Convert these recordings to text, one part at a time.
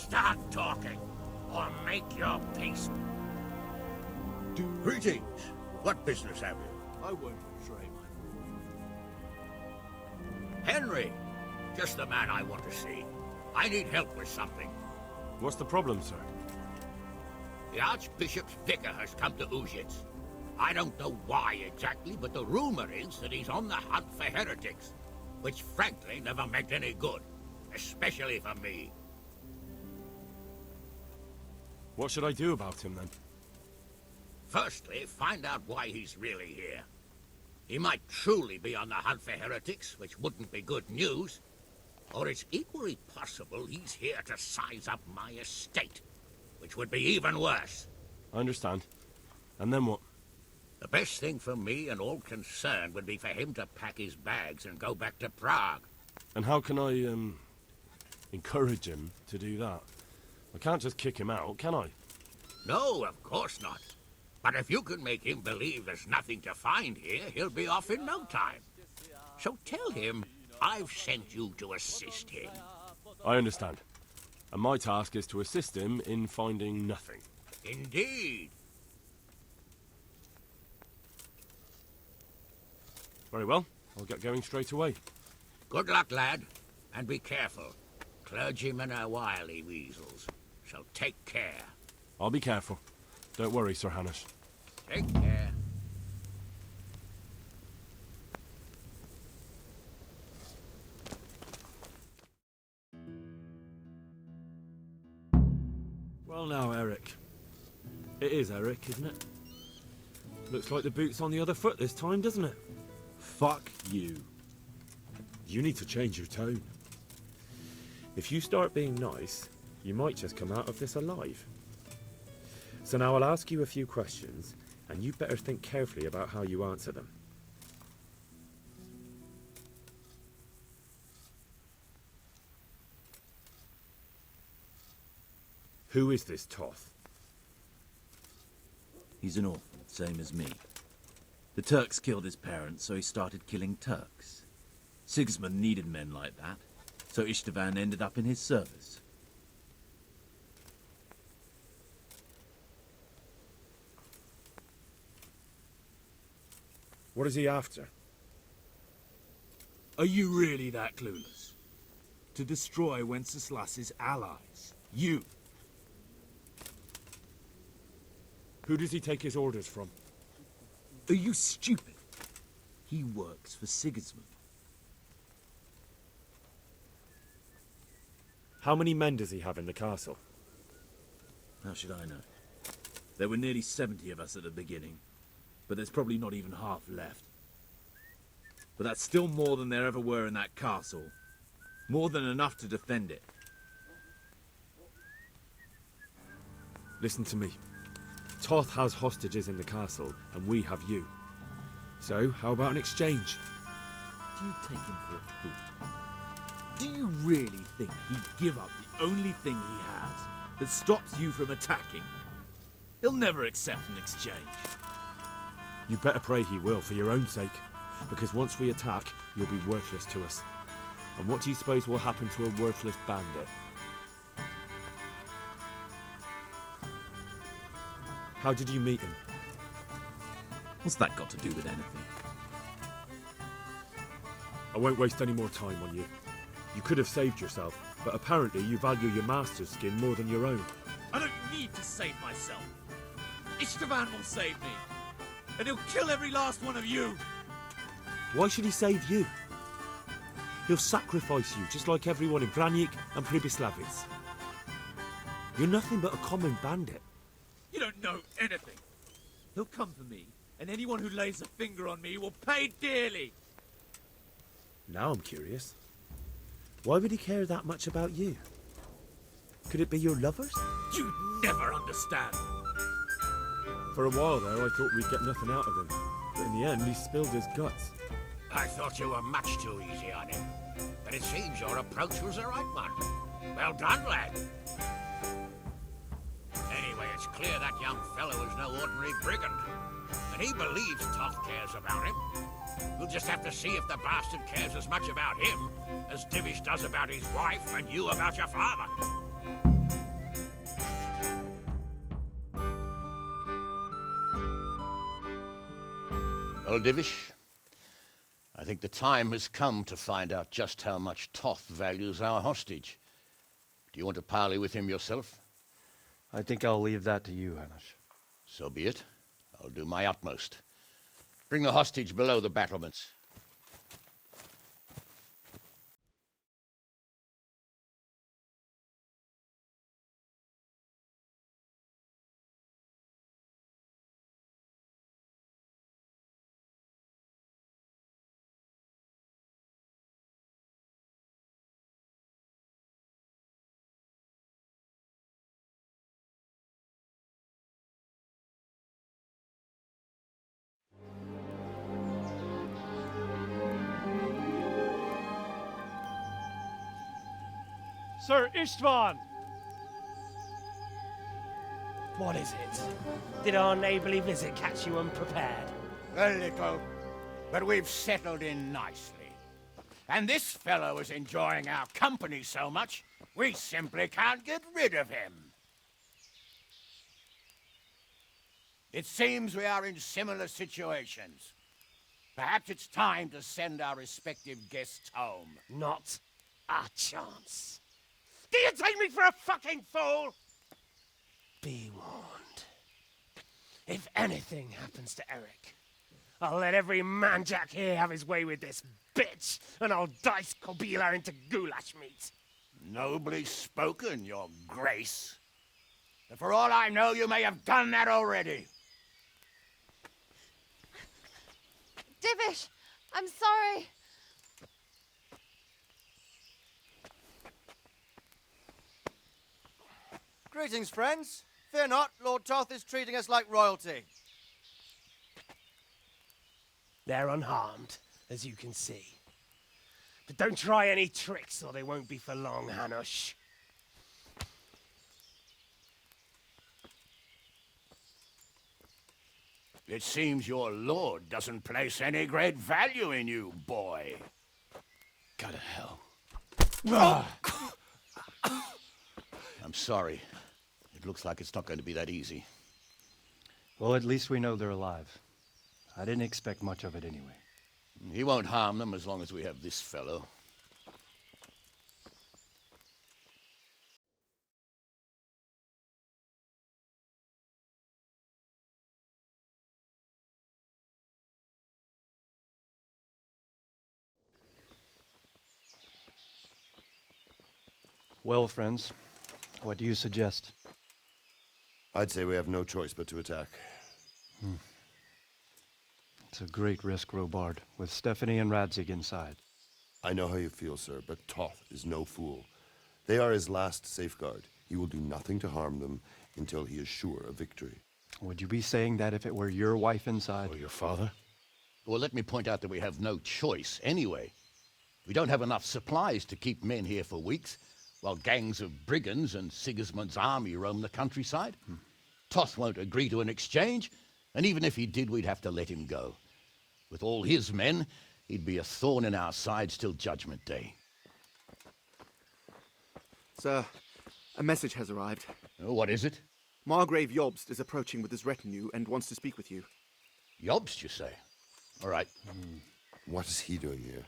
Start talking, or make your peace. Greetings. What business have you? I won't betray my... Henry. Just the man I want to see. I need help with something. What's the problem, sir? The Archbishop's vicar has come to Uzhitz. I don't know why exactly, but the rumor is that he's on the hunt for heretics, which frankly never meant any good, especially for me. What should I do about him, then? Firstly, find out why he's really here. He might truly be on the hunt for heretics, which wouldn't be good news. Or it's equally possible he's here to size up my estate, which would be even worse. I understand. And then what? The best thing for me and all concerned would be for him to pack his bags and go back to Prague. And how can I, encourage him to do that? I can't just kick him out, can I? No, of course not. But if you can make him believe there's nothing to find here, he'll be off in no time. So tell him I've sent you to assist him. I understand. And my task is to assist him in finding nothing. Indeed. Very well. I'll get going straight away. Good luck, lad. And be careful. Clergymen are wily weasels. So take care. I'll be careful. Don't worry, Sir Hanush. Take care. Well now, Eric. It is Eric, isn't it? Looks like the boot's on the other foot this time, doesn't it? Fuck you. You need to change your tone. If you start being nice, you might just come out of this alive. So now I'll ask you a few questions, and you better think carefully about how you answer them. Who is this Toth? He's an orphan, same as me. The Turks killed his parents, so he started killing Turks. Sigismund needed men like that, so Istvan ended up in his service. What is he after? Are you really that clueless? To destroy Wenceslas's allies. You. Who does he take his orders from? Are you stupid? He works for Sigismund. How many men does he have in the castle? How should I know? There were nearly 70 of us at the beginning, but there's probably not even half left. But that's still more than there ever were in that castle. More than enough to defend it. Listen to me. Toth has hostages in the castle, and we have you. So, how about an exchange? Do you take him for a fool? Do you really think he'd give up the only thing he has that stops you from attacking? He'll never accept an exchange. You better pray he will, for your own sake. Because once we attack, you'll be worthless to us. And what do you suppose will happen to a worthless bandit? How did you meet him? What's that got to do with anything? I won't waste any more time on you. You could have saved yourself, but apparently you value your master's skin more than your own. I don't need to save myself. Istvan will save me. And he'll kill every last one of you. Why should he save you? He'll sacrifice you, just like everyone in Vranic and Pribyslavitz. You're nothing but a common bandit. You don't know anything. He'll come for me, and anyone who lays a finger on me will pay dearly. Now I'm curious. Why would he care that much about you? Could it be your lovers? You'd never understand. For a while there, I thought we'd get nothing out of him. But in the end, he spilled his guts. I thought you were much too easy on him. But it seems your approach was the right one. Well done, lad. Anyway, it's clear that young fellow is no ordinary brigand. And he believes Toth cares about him. We'll just have to see if the bastard cares as much about him as Divish does about his wife and you about your father. Well, Divish, I think the time has come to find out just how much Toth values our hostage. Do you want to parley with him yourself? I think I'll leave that to you, Hanish. So be it. I'll do my utmost. Bring the hostage below the battlements. Sir Istvan! What is it? Did our neighborly visit catch you unprepared? A little, but we've settled in nicely. And this fellow is enjoying our company so much, we simply can't get rid of him. It seems we are in similar situations. Perhaps it's time to send our respective guests home. Not a chance. Do you take me for a fucking fool? Be warned. If anything happens to Eric, I'll let every manjack here have his way with this bitch, and I'll dice Kobyla into goulash meat. Nobly spoken, your grace. But for all I know, you may have done that already. Divish, I'm sorry. Greetings, friends. Fear not, Lord Toth is treating us like royalty. They're unharmed, as you can see. But don't try any tricks, or they won't be for long, Hanush. It seems your lord doesn't place any great value in you, boy. Go to hell. I'm sorry. It looks like it's not going to be that easy. Well, at least we know they're alive. I didn't expect much of it anyway. He won't harm them as long as we have this fellow. Well, friends, what do you suggest? I'd say we have no choice but to attack. It's a great risk, Robard, with Stephanie and Radzig inside. I know how you feel, sir, but Toth is no fool. They are his last safeguard. He will do nothing to harm them until he is sure of victory. Would you be saying that if it were your wife inside? Or your father? Well, let me point out that we have no choice anyway. We don't have enough supplies to keep men here for weeks, while gangs of brigands and Sigismund's army roam the countryside. Toth won't agree to an exchange, and even if he did, we'd have to let him go. With all his men, he'd be a thorn in our sides till Judgment Day. Sir, a message has arrived. Oh, what is it? Margrave Jobst is approaching with his retinue and wants to speak with you. Jobst, you say? All right. What is he doing here?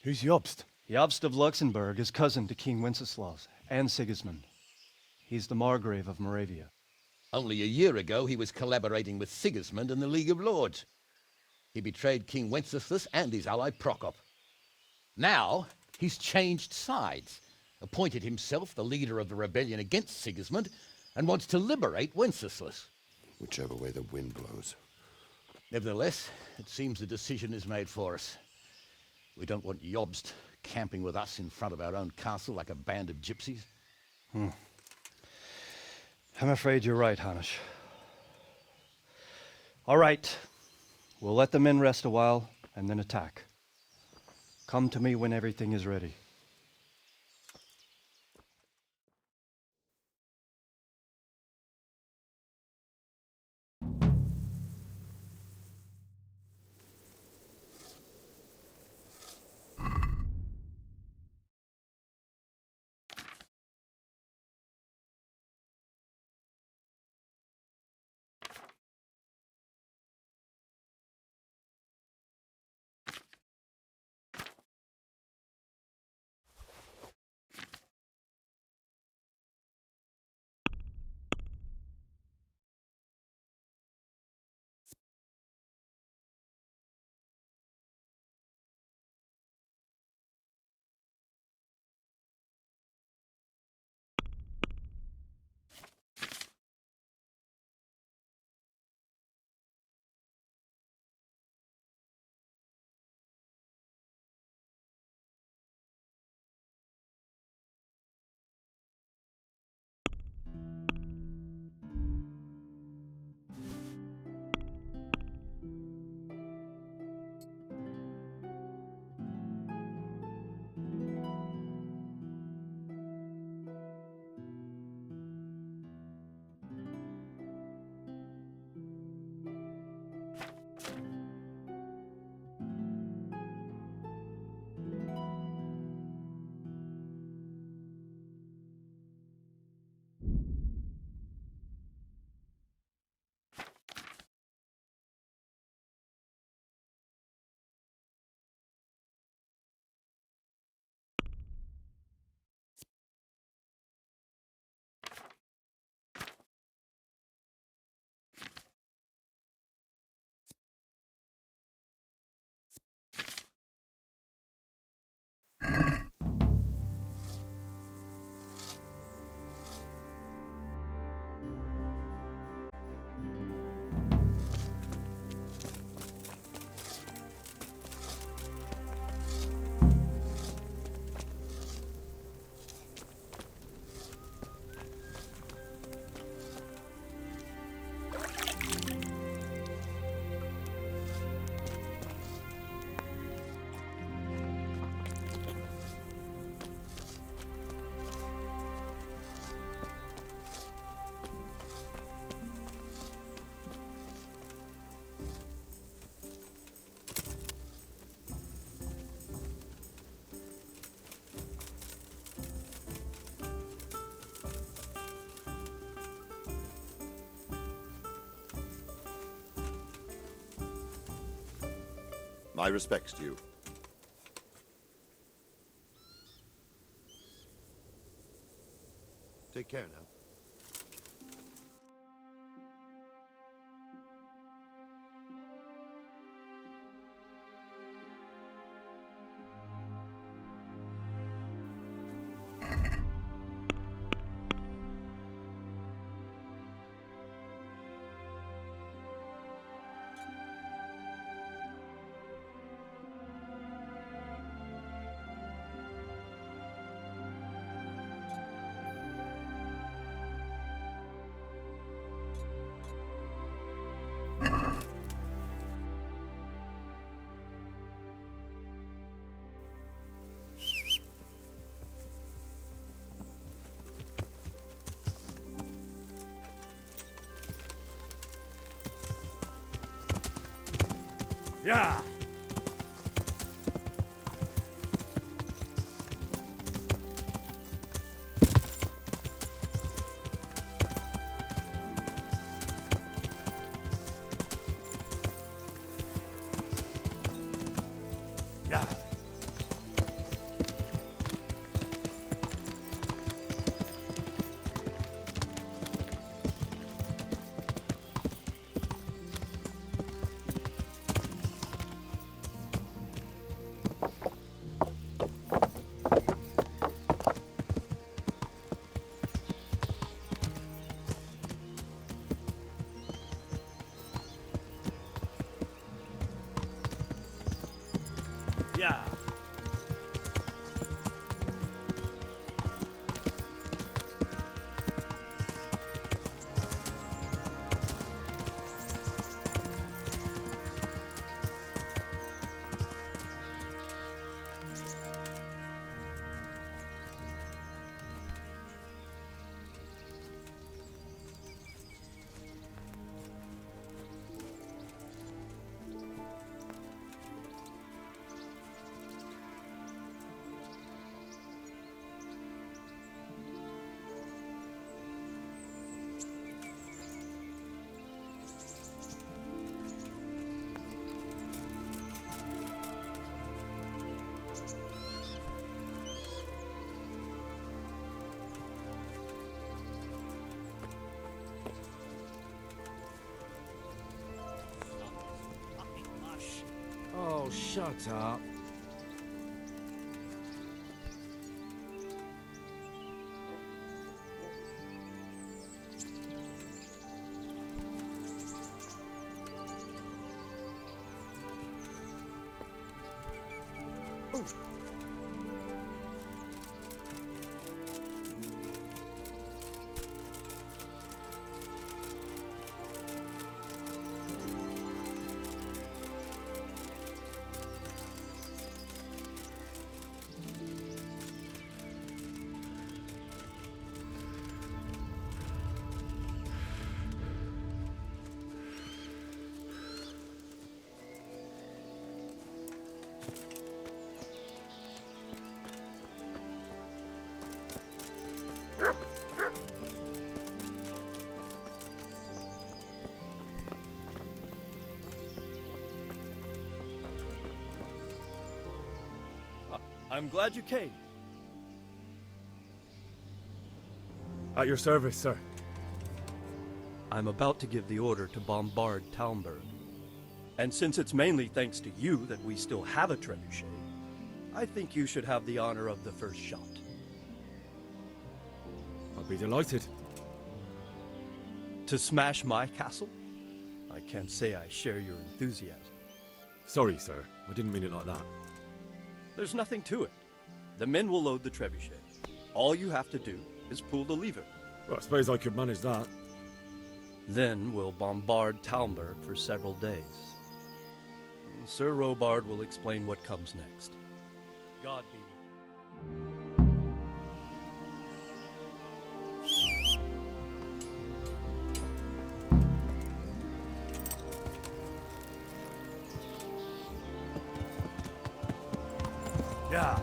Who's Jobst? Jobst of Luxembourg is cousin to King Wenceslaus and Sigismund. He's the Margrave of Moravia. Only a year ago, he was collaborating with Sigismund and the League of Lords. He betrayed King Wenceslas and his ally Prokop. Now, he's changed sides, appointed himself the leader of the rebellion against Sigismund, and wants to liberate Wenceslas. Whichever way the wind blows. Nevertheless, it seems the decision is made for us. We don't want Jobst camping with us in front of our own castle like a band of gypsies. I'm afraid you're right, Hanish. All right. We'll let the men rest a while, and then attack. Come to me when everything is ready. My respects to you. Take care now. Yeah! Yeah! Yeah! Oh, shut up. I'm glad you came. At your service, sir. I'm about to give the order to bombard Talmberg. And since it's mainly thanks to you that we still have a trebuchet, I think you should have the honor of the first shot. I'll be delighted. To smash my castle? I can't say I share your enthusiasm. Sorry, sir. I didn't mean it like that. There's nothing to it. The men will load the trebuchet. All you have to do is pull the lever. Well, I suppose I could manage that. Then we'll bombard Talmberg for several days. Sir Robard will explain what comes next. God be with you. Yeah!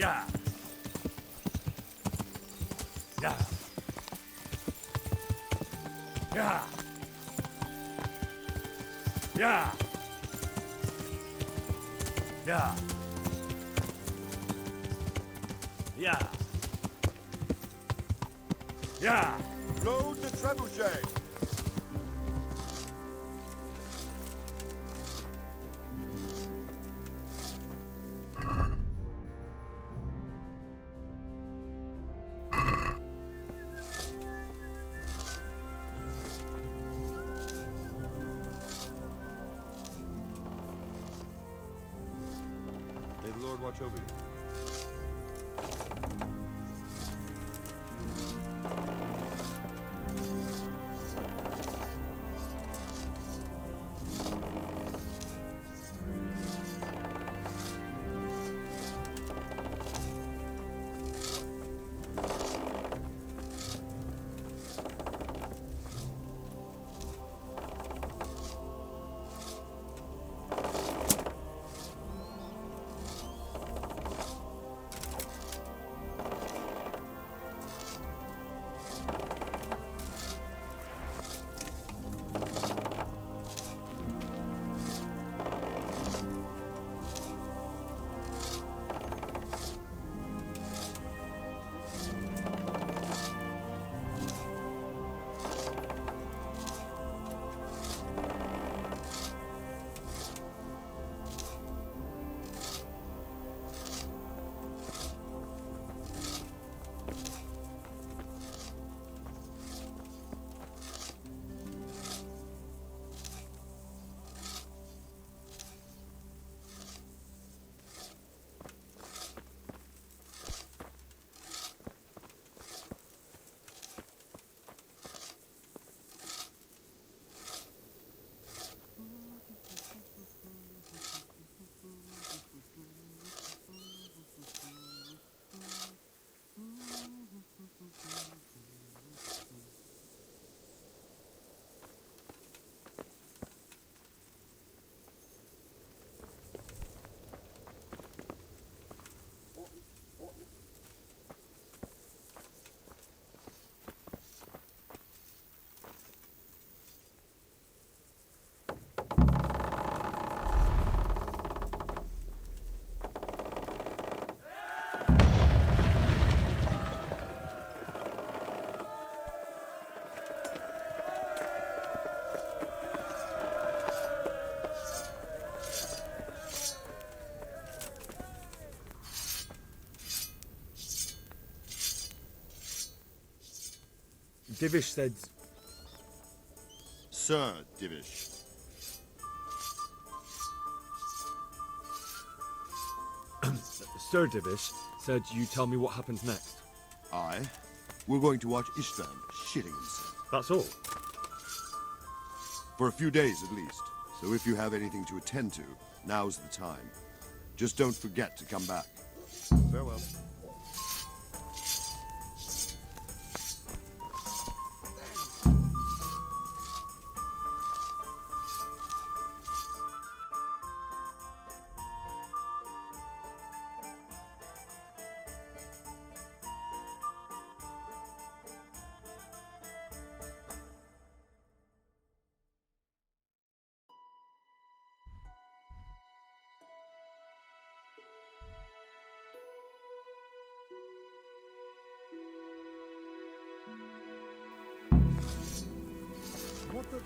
Yeah. Yeah. Yeah. Yeah. Yeah. Yeah. Yeah. Load the trebuchet. May the Lord watch over you. Divish said... Sir Divish. Sir Divish said you tell me what happens next. Aye. We're going to watch Istvan shitting himself. That's all? For a few days at least. So if you have anything to attend to, now's the time. Just don't forget to come back. Farewell. What the...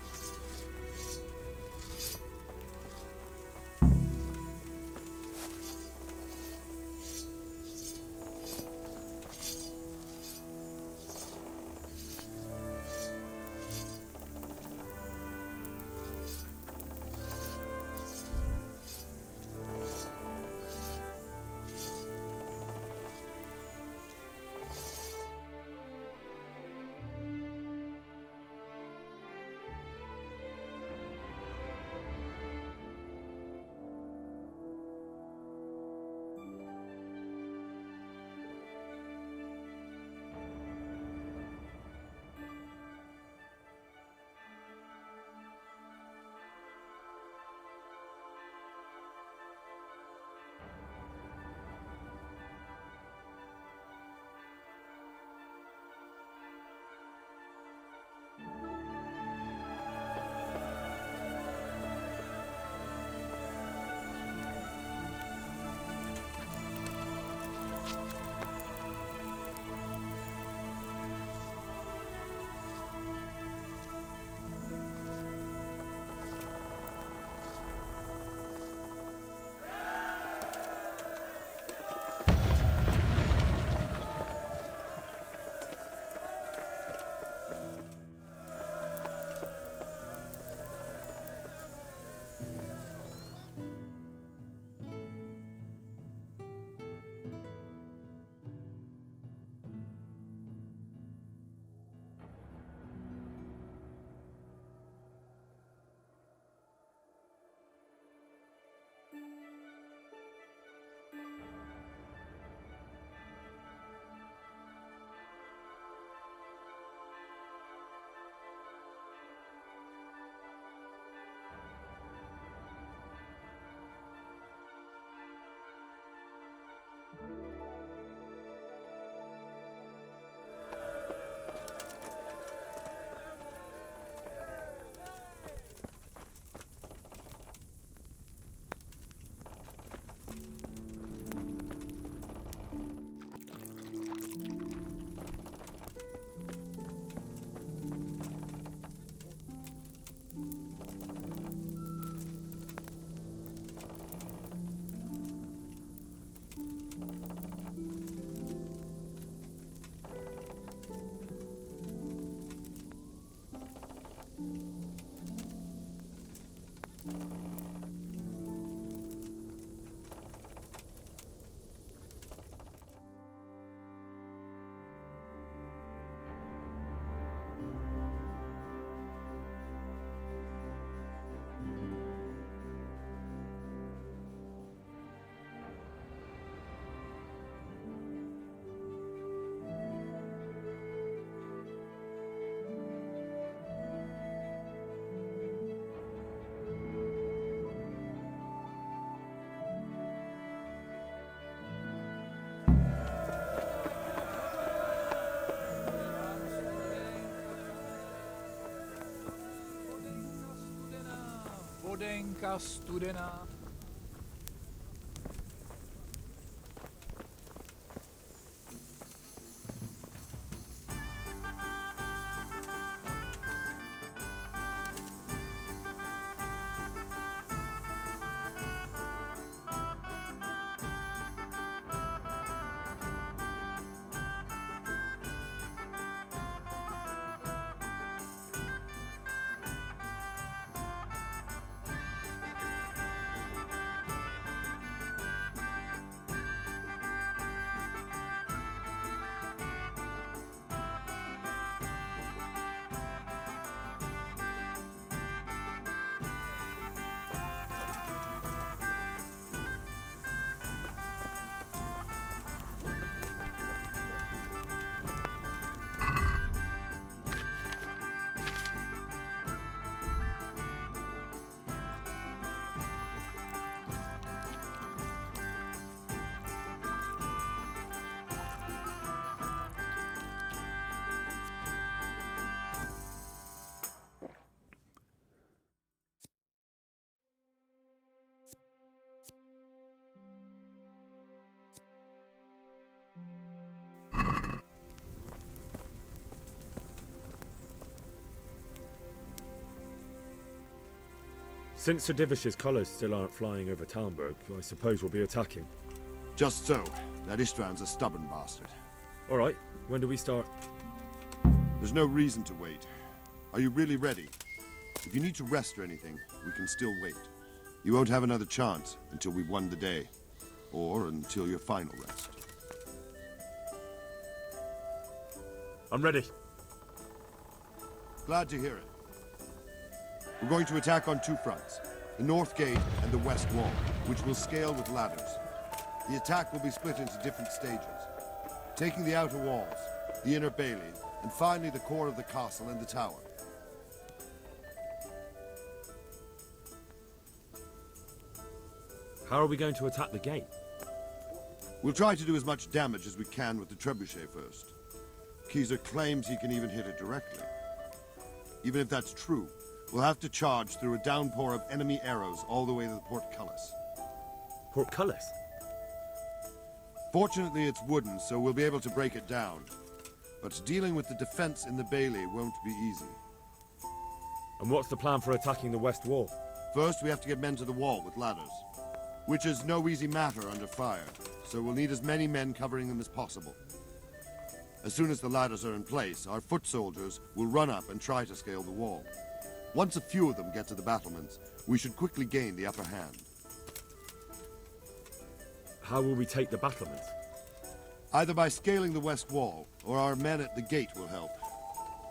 Vodenka studená. Since Sir Divish's colours still aren't flying over Talmberg, I suppose we'll be attacking. Just so. That István's a stubborn bastard. Alright, when do we start? There's no reason to wait. Are you really ready? If you need to rest or anything, we can still wait. You won't have another chance until we've won the day. Or until your final rest. I'm ready. Glad to hear it. We're going to attack on two fronts, the North Gate and the West Wall, which will scale with ladders. The attack will be split into different stages, taking the outer walls, the inner bailey, and finally the core of the castle and the tower. How are we going to attack the gate? We'll try to do as much damage as we can with the trebuchet first. Keyser claims he can even hit it directly. Even if that's true, we'll have to charge through a downpour of enemy arrows all the way to the portcullis. Portcullis? Fortunately, it's wooden, so we'll be able to break it down. But dealing with the defense in the bailey won't be easy. And what's the plan for attacking the west wall? First, we have to get men to the wall with ladders, which is no easy matter under fire, so we'll need as many men covering them as possible. As soon as the ladders are in place, our foot soldiers will run up and try to scale the wall. Once a few of them get to the battlements, we should quickly gain the upper hand. How will we take the battlements? Either by scaling the west wall, or our men at the gate will help.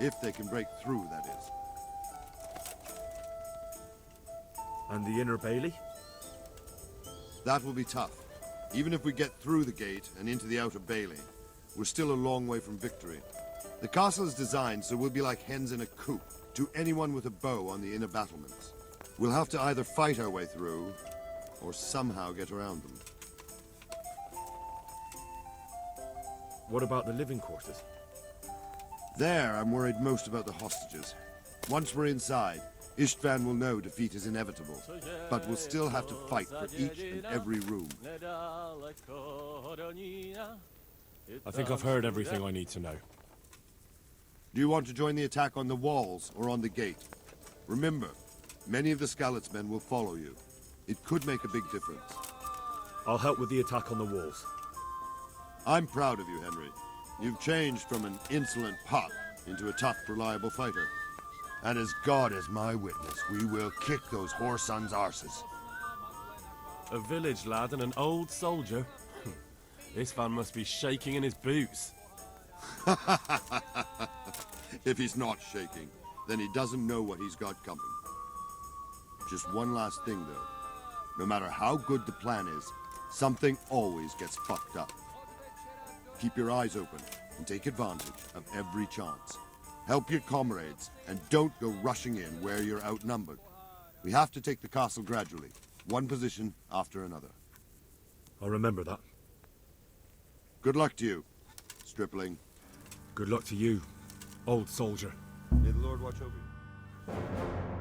If they can break through, that is. And the inner bailey? That will be tough. Even if we get through the gate and into the outer bailey, we're still a long way from victory. The castle is designed so we'll be like hens in a coop to anyone with a bow on the inner battlements. We'll have to either fight our way through, or somehow get around them. What about the living quarters? There, I'm worried most about the hostages. Once we're inside, István will know defeat is inevitable, but we'll still have to fight for each and every room. I think I've heard everything I need to know. Do you want to join the attack on the walls or on the gate? Remember, many of the Skalitz men will follow you. It could make a big difference. I'll help with the attack on the walls. I'm proud of you, Henry. You've changed from an insolent pup into a tough, reliable fighter. And as God is my witness, we will kick those whore sons' arses. A village lad and an old soldier? István must be shaking in his boots. If he's not shaking, then he doesn't know what he's got coming. Just one last thing, though. No matter how good the plan is, something always gets fucked up. Keep your eyes open and take advantage of every chance. Help your comrades, and don't go rushing in where you're outnumbered. We have to take the castle gradually, one position after another. I'll remember that. Good luck to you, stripling. Good luck to you, old soldier. May the Lord watch over you.